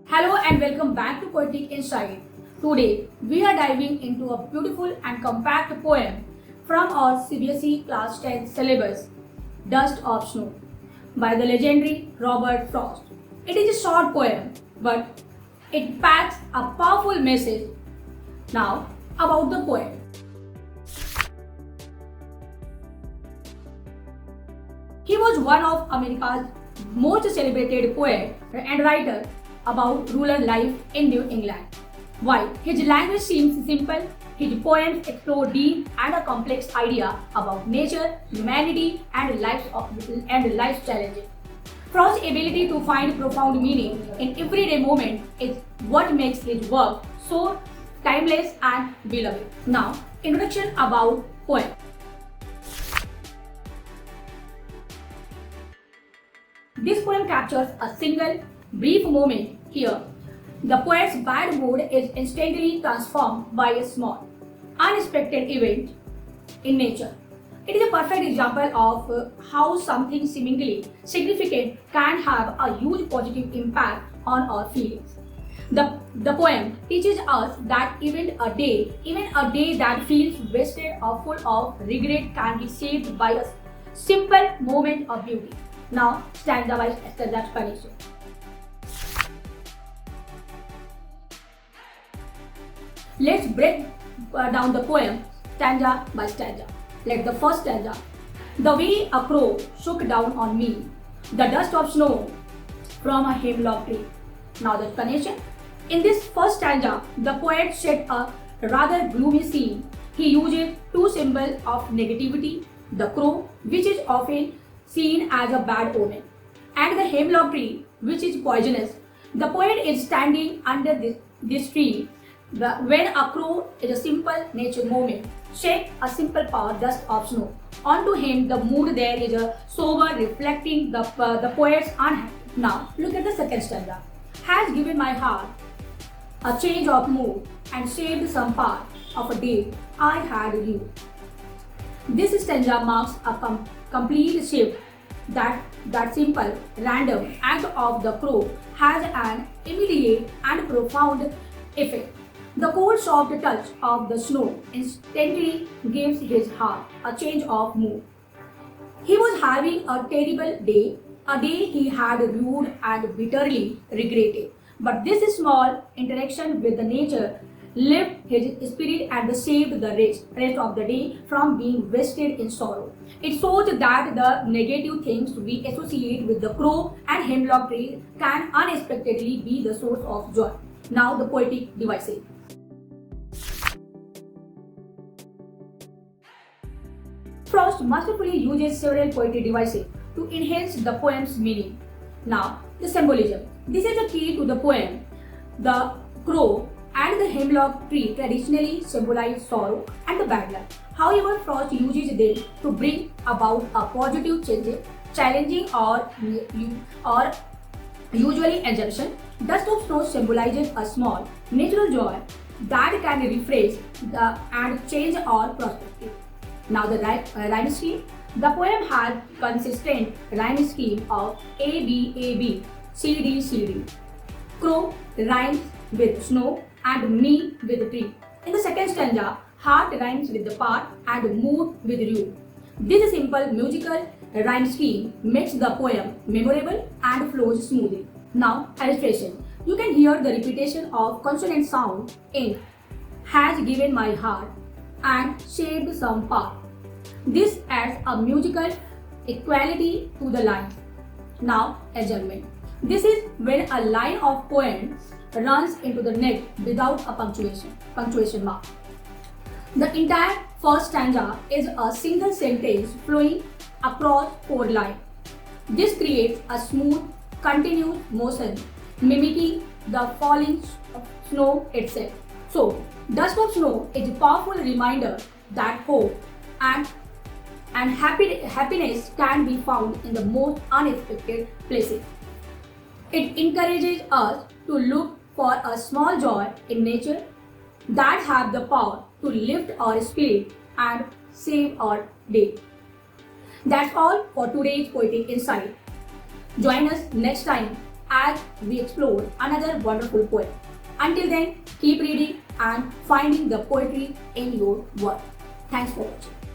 Hello and welcome back to Poetic Insight. Today we are diving into a beautiful and compact poem from our CBSE Class 10 syllabus, Dust of Snow, by the legendary Robert Frost. It is a short poem, but it packs a powerful message. Now, about the poem. He was one of America's most celebrated poet and writer about rural life in New England. While his language seems simple, his poems explore deep and complex ideas about nature, humanity, and life's challenges. Frost's ability to find profound meaning in everyday moment is what makes his work so timeless and beloved. Now, introduction about poem. This poem captures a single brief moment here. The poet's bad mood is instantly transformed by a small, unexpected event in nature. It is a perfect example of how something seemingly significant can have a huge positive impact on our feelings. The poem teaches us that even a day that feels wasted or full of regret can be saved by a simple moment of beauty. Now, stanza by stanza explanation. Let's break down the poem stanza by stanza. Like the first stanza. The way a crow shook down on me, the dust of snow from a hemlock tree. Now the explanation. In this first stanza, the poet set a rather gloomy scene. He uses two symbols of negativity, the crow, which is often seen as a bad omen, and the hemlock tree, which is poisonous. The poet is standing under this tree when a crow is a simple nature moment, shake a simple power dust of snow. Onto him, the mood there is a sober, reflecting the poet's unhappy. Now, look at the second stanza. Has given my heart a change of mood and saved some part of a day I had you. This stanza marks a complete shift. That simple, random act of the crow has an immediate and profound effect. The cold, soft touch of the snow instantly gives his heart a change of mood. He was having a terrible day, a day he had rued and bitterly regretted. But this small interaction with the nature lifted his spirit and saved the rest of the day from being wasted in sorrow. It shows that the negative things we associate with the crow and hemlock tree can unexpectedly be the source of joy. Now the poetic devices. Frost masterfully uses several poetic devices to enhance the poem's meaning. Now, the symbolism. This is the key to the poem. The crow and the hemlock tree traditionally symbolize sorrow and the bad luck. However, Frost uses them to bring about a positive change, challenging or usually assumption. Dust of snow symbolizes a small natural joy that can refresh and change our perspective. Now the rhyme scheme. The poem has consistent rhyme scheme of A B A B C D C D. Crow rhymes with snow and me with tree. In the second stanza, heart rhymes with the part and mood with you. This simple musical rhyme scheme makes the poem memorable and flows smoothly. Now, illustration. You can hear the repetition of consonant sound in has given my heart and shaped some part. This adds a musical equality to the line. Now, adjustment. This is when a line of poem runs into the next without a punctuation mark. The entire first stanza is a single sentence flowing across chord line. This creates a smooth, continuous motion mimicking the falling snow itself. So, dust of snow is a powerful reminder that hope and happiness can be found in the most unexpected places. It encourages us to look for a small joy in nature that have the power to lift our spirit and save our day. That's all for today's Poetic Insight. Join us next time as we explore another wonderful poem. Until then, keep reading and finding the poetry in your world. Thanks for watching.